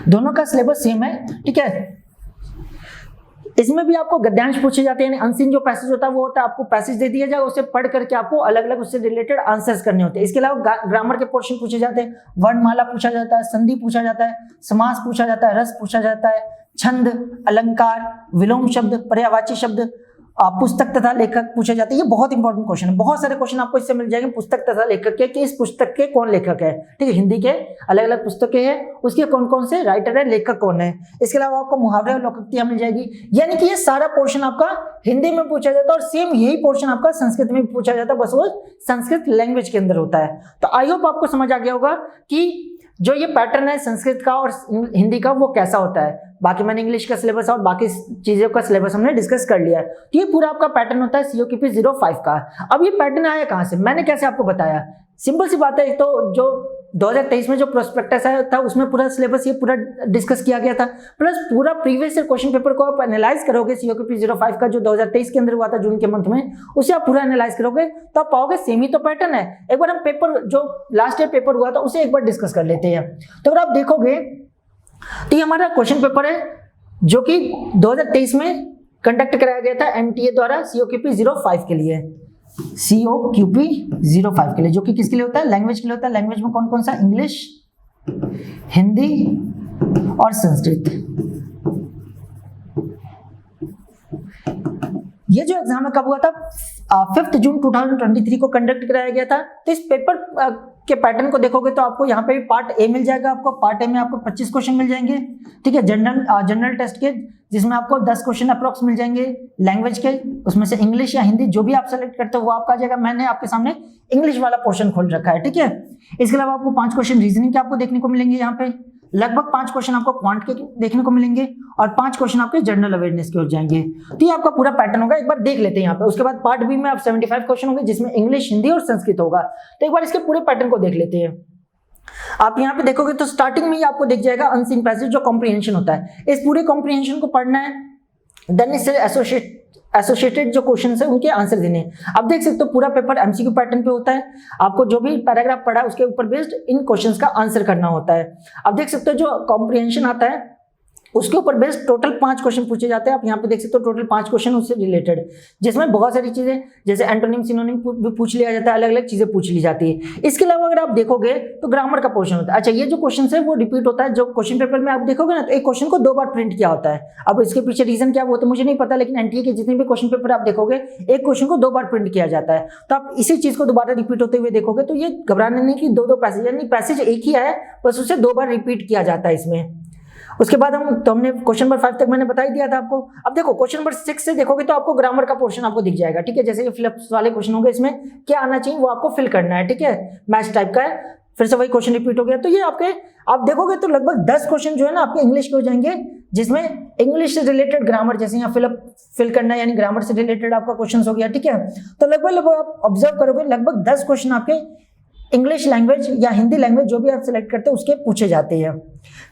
दोनों का सिलेबस सेम है, ठीक है। इसमें भी आपको गद्यांश पूछे जाते हैं, अनसीन जो पैसेज होता है वो होता है, आपको पैसेज दे दिया जाएगा, उसे पढ़ करके आपको अलग अलग उससे रिलेटेड आंसर्स करने होते हैं। इसके अलावा ग्रामर के पोर्शन पूछे जाते हैं, वर्णमाला पूछा जाता है, संधि पूछा जाता है, समास पूछा जाता है, रस पूछा जाता है, छंद, अलंकार, विलोम शब्द, पर्यायवाची शब्द, पुस्तक तथा लेखक पूछे जाते हैं। ये बहुत इंपॉर्टेंट क्वेश्चन है, बहुत सारे क्वेश्चन आपको इससे मिल जाएंगे पुस्तक तथा लेखक के, कि इस पुस्तक के कौन लेखक है, ठीक है, हिंदी के अलग अलग पुस्तकें हैं, उसके कौन कौन से राइटर है, लेखक कौन है। इसके अलावा आपको मुहावरे और लोकोक्तियां मिल जाएगी, यानी कि ये सारा पोर्शन आपका हिंदी में पूछा जाता है और सेम यही पोर्शन आपका संस्कृत में भी पूछा जाता है, बस वो संस्कृत लैंग्वेज के अंदर होता है। तो आई होप आपको समझ आ गया होगा कि जो ये पैटर्न है संस्कृत का और हिंदी का वो कैसा होता है। बाकी मैंने इंग्लिश का सिलेबस और बाकी चीजों का सिलेबस हमने डिस्कस कर लिया है। तो ये पूरा आपका पैटर्न होता है सीओक्यूपी 05 का। अब ये पैटर्न आया कहां से, मैंने कैसे आपको बताया, सिंपल सी बात है, तो जो 2023 में जो प्रोस्पेक्टस आया था उसमें पूरा सिलेबस ये पूरा डिस्कस किया गया था, प्लस पूरा प्रीवियस ईयर क्वेश्चन पेपर को आप एनालाइज करोगे सीओक्यूपी 05 का जो 2023 के अंदर हुआ था जून के मंथ में, उसे आप पूरा एनालाइज करोगे तो आप पाओगे सेम ही तो पैटर्न है। एक बार हम पेपर जो लास्ट ईयर पेपर हुआ था उसे एक बार डिस्कस कर लेते हैं। तो अगर आप देखोगे तो ये हमारा क्वेश्चन पेपर है जो कि 2023 में कंडक्ट कराया गया था एनटीए द्वारा सीओक्यूपी 05 के लिए। COQP05 के लिए, जो कि किसके लिए होता है? लैंग्वेज के लिए होता है। लैंग्वेज में कौन कौन सा? इंग्लिश, हिंदी और संस्कृत। ये जो एग्जाम है कब हुआ था? 5 जून 2023 को कंडक्ट कराया गया था। तो इस पेपर के पैटर्न को देखोगे तो आपको यहाँ पे भी पार्ट ए मिल जाएगा। आपको पार्ट ए में आपको 25 क्वेश्चन मिल जाएंगे, ठीक है, जनरल टेस्ट के, जिसमें आपको 10 क्वेश्चन अप्रोक्स मिल जाएंगे लैंग्वेज के। उसमें से इंग्लिश या हिंदी जो भी आप सेलेक्ट करते हो वो आपका आ जाएगा। मैंने आपके सामने इंग्लिश वाला पोर्शन खोल रखा है, ठीक है। इसके अलावा आपको 5 क्वेश्चन रीजनिंग के आपको देखने को मिलेंगे। यहाँ पे लगभग 5 क्वेश्चन आपको क्वांट के देखने को मिलेंगे और 5 क्वेश्चन आपके जनरल अवेयरनेस के हो जाएंगे। तो ये आपका पूरा पैटर्न होगा, एक बार देख लेते हैं यहाँ पे। उसके बाद पार्ट बी में आप 75 क्वेश्चन होंगे, जिसमें इंग्लिश, हिंदी और संस्कृत होगा। तो एक बार इसके पूरे पैटर्न को देख लेते हैं। आप यहाँ पे देखोगे तो स्टार्टिंग में ही आपको दिख जाएगा अनसीन पैसेज, जो कॉम्प्रिहेंशन होता है। इस पूरे कॉम्प्रिहेंशन को पढ़ना है, देन इससे एसोसिएटेड जो क्वेश्चंस है उनके आंसर देने। अब देख सकते हो पूरा पेपर एमसीक्यू पैटर्न पे होता है। आपको जो भी पैराग्राफ पढ़ा है उसके ऊपर बेस्ड इन क्वेश्चंस का आंसर करना होता है। अब देख सकते हो जो कॉम्प्रिहेंशन आता है उसके ऊपर बेस्ड टोटल 5 क्वेश्चन पूछे जाते हैं। आप यहाँ पे देख सकते हो टोटल 5 क्वेश्चन उससे रिलेटेड, जिसमें बहुत सारी चीजें जैसे एंटोनिम, सिनोनिम भी पूछ लिया जाता है, अलग अलग चीजें पूछ ली जाती है। इसके अलावा अगर आप देखोगे तो ग्रामर का पोर्शन होता है। अच्छा, ये जो क्वेश्चन है वो रिपीट होता है। जो क्वेश्चन पेपर में आप देखोगे ना तो एक क्वेश्चन को 2 बार प्रिंट किया होता है। अब इसके पीछे रीजन क्या वो तो मुझे नहीं पता, लेकिन एनटीए के जितने भी क्वेश्चन पेपर आप देखोगे एक क्वेश्चन को 2 बार प्रिंट किया जाता है। तो आप इसी चीज को दोबारा रिपीट होते हुए देखोगे तो ये घबराने नहीं कि 2 पैसेज, यानी पैसेज एक ही है, बस उसे 2 बार रिपीट किया जाता है इसमें। उसके बाद हमने क्वेश्चन नंबर 5 तक मैंने बता ही दिया था आपको। अब देखो क्वेश्चन नंबर 6 से देखोगे तो आपको ग्रामर का पोर्शन आपको दिख जाएगा, ठीक है। जैसे ये फिलअप्स वाले क्वेश्चन होंगे, इसमें क्या आना चाहिए वो आपको फिल करना है, ठीक है। मैच टाइप का है, फिर से वही क्वेश्चन रिपीट हो गया। तो ये आपके आप देखोगे तो लगभग 10 क्वेश्चन जो है ना आपके इंग्लिश के हो जाएंगे, जिसमें इंग्लिश से रिलेटेड ग्रामर, जैसे यहाँ फिल करना है, यानी ग्रामर से रिलेटेड आपका क्वेश्चन हो गया, ठीक है। तो लगभग आप ऑब्जर्व करोगे लगभग 10 क्वेश्चन आपके इंग्लिश लैंग्वेज या हिंदी लैंग्वेज जो भी आप सिलेक्ट करते हो उसके पूछे जाते हैं।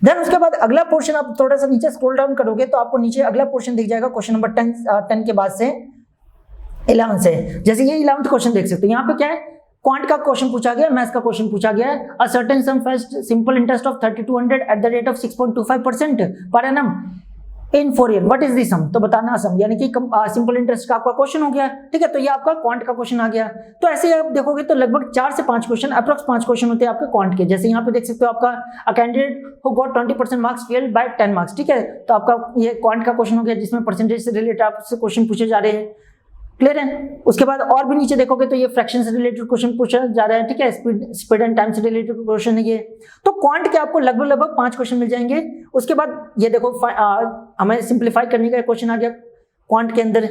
देन उसके बाद अगला पोर्शन आप थोड़ा सा नीचे स्क्रॉल डाउन करोगे तो आपको नीचे अगला पोर्शन दिख जाएगा क्वेश्चन नंबर 10 के बाद से 11 से। जैसे ये 11th क्वेश्चन देख सकते हो, यहाँ पे क्या है, क्वांट का क्वेश्चन पूछा गया, मैथ्स का क्वेश्चन पूछा गया है। A certain sum fetches simple interest of 3200 at the rate of 6.25% per annum in 4 year, what is the sum? तो बताना सम, यानी कि सिंपल इंटरेस्ट का आपका क्वेश्चन हो गया, ठीक है। तो ये आपका क्वांट का क्वेश्चन आ गया। तो ऐसे आप देखोगे तो लगभग 4 से 5 क्वेश्चन, अप्रॉक्स 5 क्वेश्चन होते हैं आपके क्वांट के। जैसे यहाँ पे देख सकते हो आपका a candidate who got 20% marks failed by 10 marks, ठीक है। तो आपका ये क्वांट का क्वेश्चन हो गया, जिसमें परसेंटेज से रिलेटेड आपसे क्वेश्चन पूछे जा रहे हैं। क्लियर है? उसके बाद और भी नीचे देखोगे तो ये फ्रैक्शन से रिलेटेड क्वेश्चन पूछा जा रहा है, ठीक है। स्पीड एंड टाइम से रिलेटेड क्वेश्चन है ये। तो क्वांट के आपको लगभग 5 क्वेश्चन मिल जाएंगे। उसके बाद ये देखो हमें सिंप्लीफाई करने का क्वेश्चन आ गया क्वांट के अंदर।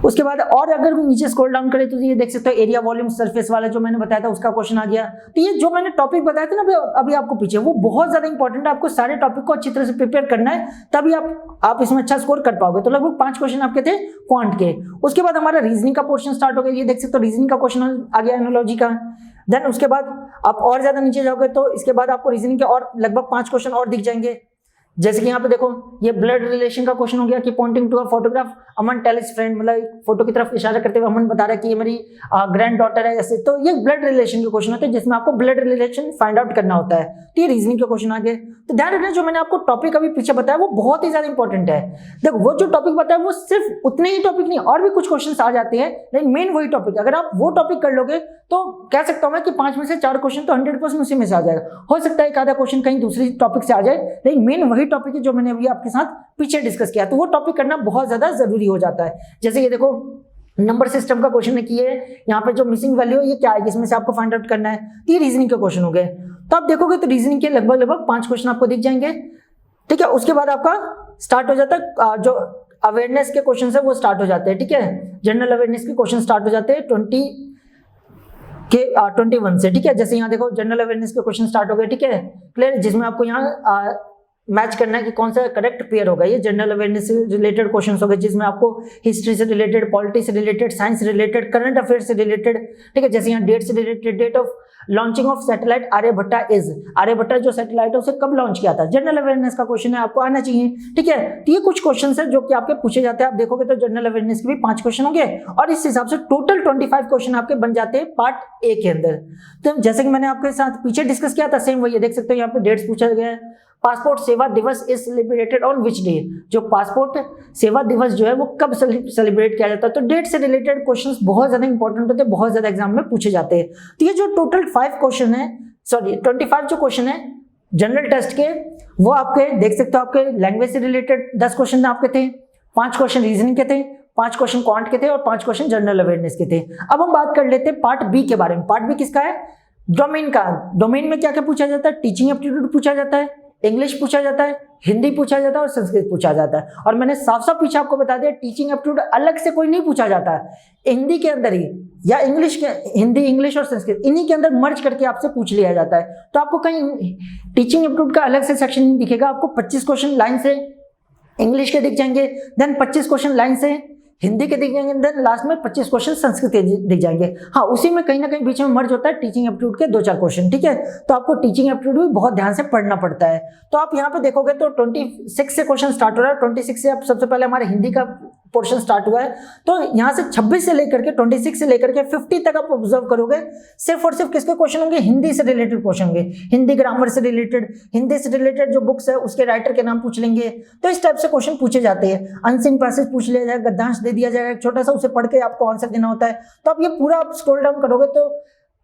उसके बाद और अगर नीचे स्क्रॉल डाउन करें तो ये देख सकते हो एरिया वॉल्यूम सरफेस वाला जो मैंने बताया था उसका क्वेश्चन आ गया। तो ये जो मैंने टॉपिक बताया था ना अभी आपको पीछे, वो बहुत ज्यादा इंपॉर्टेंट है। आपको सारे टॉपिक को अच्छी तरह से प्रिपेयर करना है, तभी आप इसमें अच्छा स्कोर कर पाओगे। तो लगभग 5 क्वेश्चन आपके थे क्वांट के। उसके बाद हमारा रीजनिंग का पोर्शन स्टार्ट हो गया। ये देख सकते हो रीजनिंग का क्वेश्चन आ गया, एनालॉजी का। देन उसके बाद आप और ज्यादा नीचे जाओगे तो इसके बाद आपको रीजनिंग के और लगभग 5 क्वेश्चन और दिख जाएंगे। जैसे कि यहाँ पे देखो ये ब्लड रिलेशन का क्वेश्चन हो गया कि pointing to a photograph a man tell his friend, मतलब फोटो की तरफ इशारा करते हुए अमन बता रहा है कि ये मेरी ग्रैंड डॉटर है ऐसे। तो ये ब्लड रिलेशन के क्वेश्चन होते हैं जिसमें आपको ब्लड रिलेशन फाइंड आउट करना होता है। तो ये रीजनिंग के क्वेश्चन आ गए। तो ध्यान रखना जो मैंने आपको टॉपिक अभी पीछे बताया वो बहुत ही ज्यादा इंपॉर्टेंट है। देखो वो जो टॉपिक बताया वो सिर्फ उतने ही टॉपिक नहीं, और भी कुछ क्वेश्चन आ जाते हैं, लेकिन मेन वही टॉपिक। अगर आप वो टॉपिक कर लोगे तो कह सकता हूं मैं कि 5 में से 4 क्वेश्चन तो 100% उसी में से आ जाएगा। हो सकता है एक आधा क्वेश्चन कहीं दूसरी टॉपिक से आ जाए, लेकिन मेन वही टॉपिक है जो मैंने अभी आपके साथ पीछे डिस्कस किया। तो वो टॉपिक करना बहुत ज्यादा जरूरी हो जाता है। जैसे ये देखो नंबर सिस्टम का क्वेश्चन है कि ये यहाँ पे जो मिसिंग वैल्यू है ये क्या है, इसमें से आपको फाइंड आउट करना है। तो ये रीजनिंग के क्वेश्चन हो गए। तो आप देखोगे तो रीजनिंग के लगभग 5 क्वेश्चन आपको दिख जाएंगे, ठीक है। उसके बाद आपका स्टार्ट हो जाता है जो अवेयरनेस के क्वेश्चन है वो स्टार्ट हो जाते हैं, ठीक है। जनरल अवेयरनेस के क्वेश्चन स्टार्ट हो जाते हैं 21 से, ठीक है। जैसे यहाँ देखो जनरल अवेयरनेस के क्वेश्चन स्टार्ट हो गए, ठीक है, क्लियर। जिसमें आपको यहाँ मैच करना है कि कौन सा करेक्ट पेयर होगा। ये जनरल अवेयरनेस से रिलेटेड क्वेश्चंस हो गए, जिसमें आपको हिस्ट्री से रिलेटेड, पॉलिटी से रिलेटेड, साइंस से रिलेटेड, करंट अफेयर से रिलेटेड, ठीक है। जैसे यहाँ डेट से related, date of launching of satellite Aryabhata is, Aryabhata जो सैटेलाइट है उसे कब लॉन्च किया था, जनरल अवेयरनेस का क्वेश्चन है, आपको आना चाहिए, ठीक है। तो ये कुछ क्वेश्चन है जो कि आपके पूछे जाते हैं। आप देखोगे तो जनरल अवेयरनेस के भी 5 क्वेश्चन होंगे और इस हिसाब से टोटल 25 क्वेश्चन आपके बन जाते हैं पार्ट ए के अंदर। तो जैसे कि मैंने आपके साथ पीछे डिस्कस किया था सेम वही देख सकते हो, यहाँ पे डेट्स पूछा गया है, पासपोर्ट सेवा दिवस is celebrated on which day? जो पासपोर्ट सेवा दिवस जो है वो कब सेलिब्रेट किया जाता है? तो डेट से रिलेटेड क्वेश्चंस बहुत ज्यादा इंपॉर्टेंट होते हैं, बहुत ज्यादा एग्जाम में पूछे जाते हैं। तो ये जो टोटल 5 क्वेश्चन है, सॉरी 25 जो क्वेश्चन है जनरल टेस्ट के, वो आपके देख सकते हो आपके लैंग्वेज से रिलेटेड 10 क्वेश्चन आपके थे, 5 क्वेश्चन रीजनिंग के थे, 5 क्वेश्चन क्वांट के थे और 5 क्वेश्चन जनरल अवेयरनेस के थे। अब हम बात कर लेते हैं पार्ट बी के बारे में। पार्ट बी किसका है? डोमेन का। डोमेन में क्या क्या पूछा जाता है? टीचिंग एप्टीट्यूड पूछा जाता है, इंग्लिश पूछा जाता है, हिंदी पूछा जाता है और संस्कृत पूछा जाता है। और मैंने साफ साफ पीछे आपको बता दिया, टीचिंग एप्टीट्यूड अलग से कोई नहीं पूछा जाता है, हिंदी के अंदर ही या इंग्लिश के, हिंदी इंग्लिश और संस्कृत इन्हीं के अंदर मर्ज करके आपसे पूछ लिया जाता है। तो आपको कहीं टीचिंग एप्टीट्यूड का अलग से सेक्शन नहीं दिखेगा, आपको 25 क्वेश्चन लाइन से इंग्लिश के दिख जाएंगे, देन 25 क्वेश्चन लाइन से हिंदी के दिख जाएंगे, देन लास्ट में 25 क्वेश्चन संस्कृत के दिख जाएंगे। हाँ, उसी में कहीं ना कहीं बीच में मर्ज होता है टीचिंग एप्टीट्यूड के 2-4 क्वेश्चन, ठीक है। तो आपको टीचिंग एप्टीट्यूड भी बहुत ध्यान से पढ़ना पड़ता है। तो आप यहाँ पे देखोगे तो 26 से क्वेश्चन स्टार्ट हो रहा है, 26 से अब सबसे पहले हमारे हिंदी का पोर्शन स्टार्ट हुआ है। तो यहाँ से 26 से लेकर के 26 से लेकर के 50 तक आप ऑब्जर्व करोगे, सिर्फ और सिर्फ किसके क्वेश्चन होंगे? हिंदी से रिलेटेड क्वेश्चन होंगे, हिंदी ग्रामर से रिलेटेड, हिंदी से रिलेटेड जो बुक्स है उसके राइटर के नाम पूछ लेंगे। तो इस टाइप से क्वेश्चन पूछे जाते हैं। अनसीन पैसेज पूछ लिया जाएगा, गद्यांश दे दिया जाएगा छोटा सा, उसे पढ़ के आपको आंसर देना होता है। तो आप ये पूरा आप स्क्रॉल डाउन करोगे तो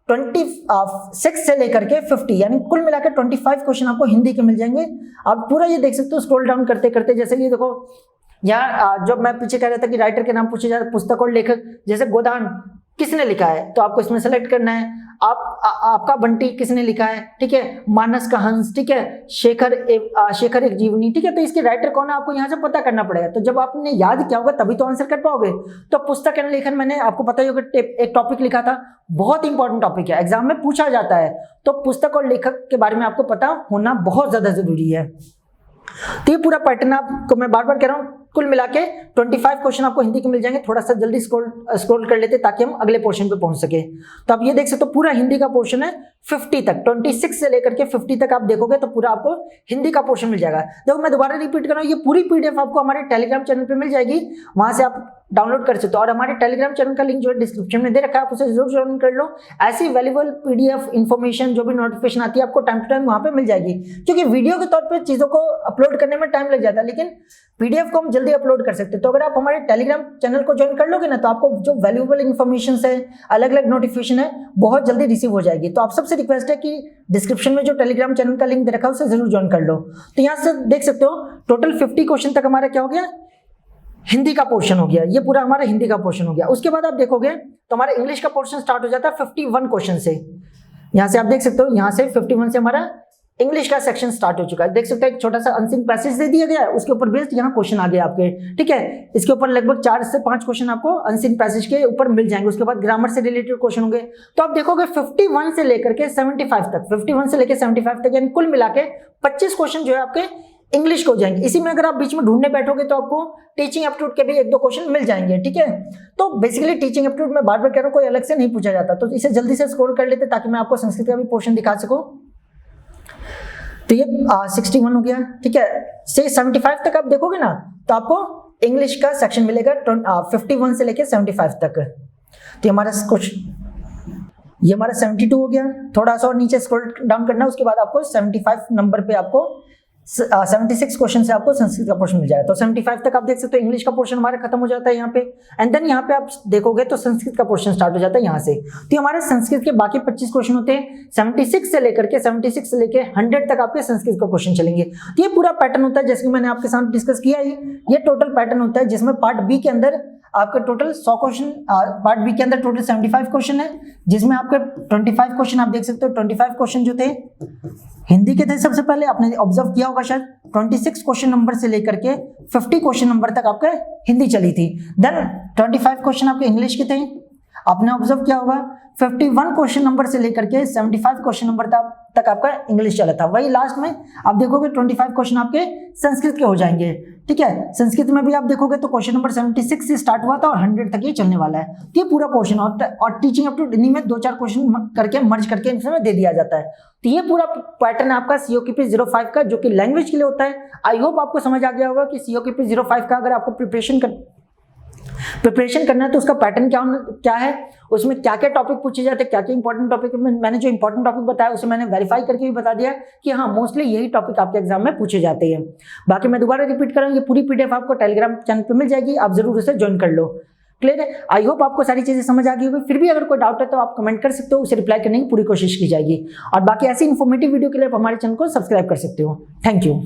26 से लेकर के 50 यानी कुल मिलाकर 25 क्वेश्चन आपको हिंदी के मिल जाएंगे। आप पूरा ये देख सकते हो स्क्रॉल डाउन करते करते। जैसे ये देखो यहाँ जब मैं पीछे कह रहा था कि राइटर के नाम पूछे जाते, पुस्तक और लेखक, जैसे गोदान किसने लिखा है तो आपको इसमें सेलेक्ट करना है। आपका बंटी किसने लिखा है, ठीक है, मानस का हंस, ठीक है, शेखर एक जीवनी, ठीक है। तो इसके राइटर कौन है आपको यहाँ से पता करना पड़ेगा। तो जब आपने याद किया होगा तभी तो आंसर कर पाओगे। तो पुस्तक एवं लेखन मैंने आपको पता ही होगा एक टॉपिक लिखा था, बहुत इंपॉर्टेंट टॉपिक है, एग्जाम में पूछा जाता है। तो पुस्तक और लेखक के बारे में आपको पता होना बहुत ज्यादा जरूरी है। तो ये पूरा पैटर्न आपको मैं बार बार कह रहा हूँ, कुल मिला के 25 क्वेश्चन आपको हिंदी के मिल जाएंगे। थोड़ा सा जल्दी स्क्रॉल कर लेते ताकि हम अगले पोर्शन पे पहुंच सके। तो आप ये देख सकते हो पूरा हिंदी का पोर्शन है 50 तक, 26 से लेकर के 50 तक आप देखोगे तो पूरा आपको हिंदी का पोर्शन मिल जाएगा। देखो मैं दोबारा रिपीट कर रहा हूँ, ये पूरी पीडीएफ आपको हमारे टेलीग्राम चैनल पे मिल जाएगी, वहां से आप डाउनलोड कर सकते हो। और हमारे टेलीग्राम चैनल का लिंक जो है डिस्क्रिप्शन में दे रखा है, आप उसे जरूर ज्वाइन कर लो। ऐसी वैल्यूएबल पीडीएफ इन्फॉर्मेशन जो भी नोटिफिकेशन आती है आपको टाइम टू टाइम वहां पे मिल जाएगी। क्योंकि वीडियो के तौर पर चीजों को अपलोड करने में टाइम लग जाता है, लेकिन पीडीएफ को हम जल्दी अपलोड कर सकते हैं। तो अगर आप हमारे टेलीग्राम चैनल को ज्वाइन कर लोगे ना, तो आपको जो वैल्यूएबल इन्फॉर्मेशन है, अलग अलग नोटिफिकेशन है, बहुत जल्दी रिसीव हो जाएगी। तो आप सबसे रिक्वेस्ट है कि डिस्क्रिप्शन में जो टेलीग्राम चैनल का लिंक दे रखा है उसे जरूर ज्वाइन कर लो। तो यहाँ से देख सकते हो टोटल 50 क्वेश्चन तक हमारा क्या हो गया, हिंदी का पोर्शन हो गया। ये पूरा हमारा हिंदी का पोर्शन हो गया। उसके बाद आप देखोगे तो हमारा इंग्लिश का पोर्शन स्टार्ट हो जाता है 51 क्वेश्चन से। यहाँ से आप देख सकते हो, यहाँ से 51 से हमारा इंग्लिश का सेक्शन स्टार्ट हो चुका है। देख सकते हैं एक छोटा सा अनसीन पैसेज दे दिया गया है, उसके ऊपर बेस्ड यहाँ क्वेश्चन आ गए आपके, ठीक है। इसके ऊपर लगभग 4 से 5 क्वेश्चन आपको अनसीन पैसेज के ऊपर मिल जाएंगे। उसके बाद ग्रामर से रिलेटेड क्वेश्चन होंगे। तो आप देखोगे 51 से लेकर के 75 तक, 51 से लेकर 75 तक यानी कुल मिला के 25 क्वेश्चन जो है आपके इंग्लिश को हो जाएंगे। इसी में अगर आप बीच में ढूंढने बैठोगे तो आपको टीचिंग एप्टीट्यूड के भी 1-2 क्वेश्चन मिल जाएंगे, ठीक है। तो बेसिकली टीचिंग एप्टीट्यूड में बार बार कह रहा हूँ कोई अलग से नहीं पूछा जाता। तो इसे जल्दी से स्क्रॉल कर लेते ताकि मैं आपको संस्कृत का भी पोर्शन दिखा सकूं। तो ये 61 हो गया, ठीक है। से 75 तक आप देखोगे ना तो आपको इंग्लिश का सेक्शन मिलेगा 51 से लेके 75 तक। तो हमारा कुछ ये हमारा 72 हो गया। थोड़ा सा और नीचे स्क्रॉल डाउन करना, उसके बाद आपको 75 नंबर पे आपको 76 क्वेश्चन से आपको संस्कृत का पोर्शन मिल जाएगा। तो 75 तक आप देख सकते हो इंग्लिश का पोर्शन हमारा खत्म हो जाता है यहाँ पे। एंड देन यहाँ पे आप देखोगे तो संस्कृत का पोर्शन स्टार्ट हो जाता है यहाँ से। तो हमारे संस्कृत के बाकी 25 क्वेश्चन होते हैं। 76 से लेकर के 100 तक आपके संस्कृत का क्वेश्चन चलेंगे। तो ये पूरा पैटर्न होता है, जैसे मैंने आपके साथ डिस्कस किया ही, ये टोटल पैटर्न होता है जिसमें पार्ट बी के अंदर आपके टोटल 100 क्वेश्चन, पार्ट बी के अंदर टोटल 75 क्वेश्चन है, जिसमें आपके 25 क्वेश्चन आप देख सकते हो। 25 क्वेश्चन जो थे हिंदी के थे, सबसे पहले आपने ऑब्जर्व किया होगा शायद 26 क्वेश्चन नंबर से लेकर के 50 क्वेश्चन नंबर तक आपका हिंदी चली थी। देन 25 क्वेश्चन आपके इंग्लिश के थे, आपने ऑब्जर्व किया होगा 51 क्वेश्चन नंबर से लेकर के 75 क्वेश्चन नंबर तक आपका इंग्लिश चला था। वही लास्ट में आप देखोगे 25 क्वेश्चन आपके संस्कृत के हो जाएंगे, ठीक है। संस्कृत में भी आप देखोगे तो क्वेश्चन नंबर 76 से स्टार्ट हुआ था और 100 तक ये चलने वाला है। तो ये पूरा पोर्शन और टीचिंग अप टू हिंदी में 2-4 क्वेश्चन करके मर्ज करके इसमें दे दिया जाता है। तो ये पूरा पैटर्न आपका COKP 05 का, जो कि लैंग्वेज के लिए होता है। आई होप आपको समझ आ गया होगा कि COKP 05 का अगर आपको प्रिपरेशन प्रिपरेशन करना है तो उसका पैटर्न क्या है, उसमें क्या क्या टॉपिक पूछे जाते हैं, क्या क्या इंपॉर्टेंट टॉपिक। मैंने जो इंपॉर्टेंट टॉपिक बताया उसे मैंने वेरीफाई करके भी बता दिया कि हाँ मोस्टली यही टॉपिक आपके एग्जाम में पूछे जाते हैं। बाकी मैं दोबारा रिपीट कर रहा हूँ, ये पूरी पीडीएफ आपको टेलीग्राम चैनल पे मिल जाएगी, आप जरूर उसे ज्वाइन कर लो। क्लियर है? आई होप आपको सारी चीजें समझ आ गई होगी। फिर भी अगर कोई डाउट है तो आप कमेंट कर सकते हो, उसे रिप्लाई करने की पूरी कोशिश की जाएगी। और बाकी ऐसी इन्फॉर्मेटिव वीडियो के लिए आप हमारे चैनल को सब्सक्राइब कर सकते हो। Thank you.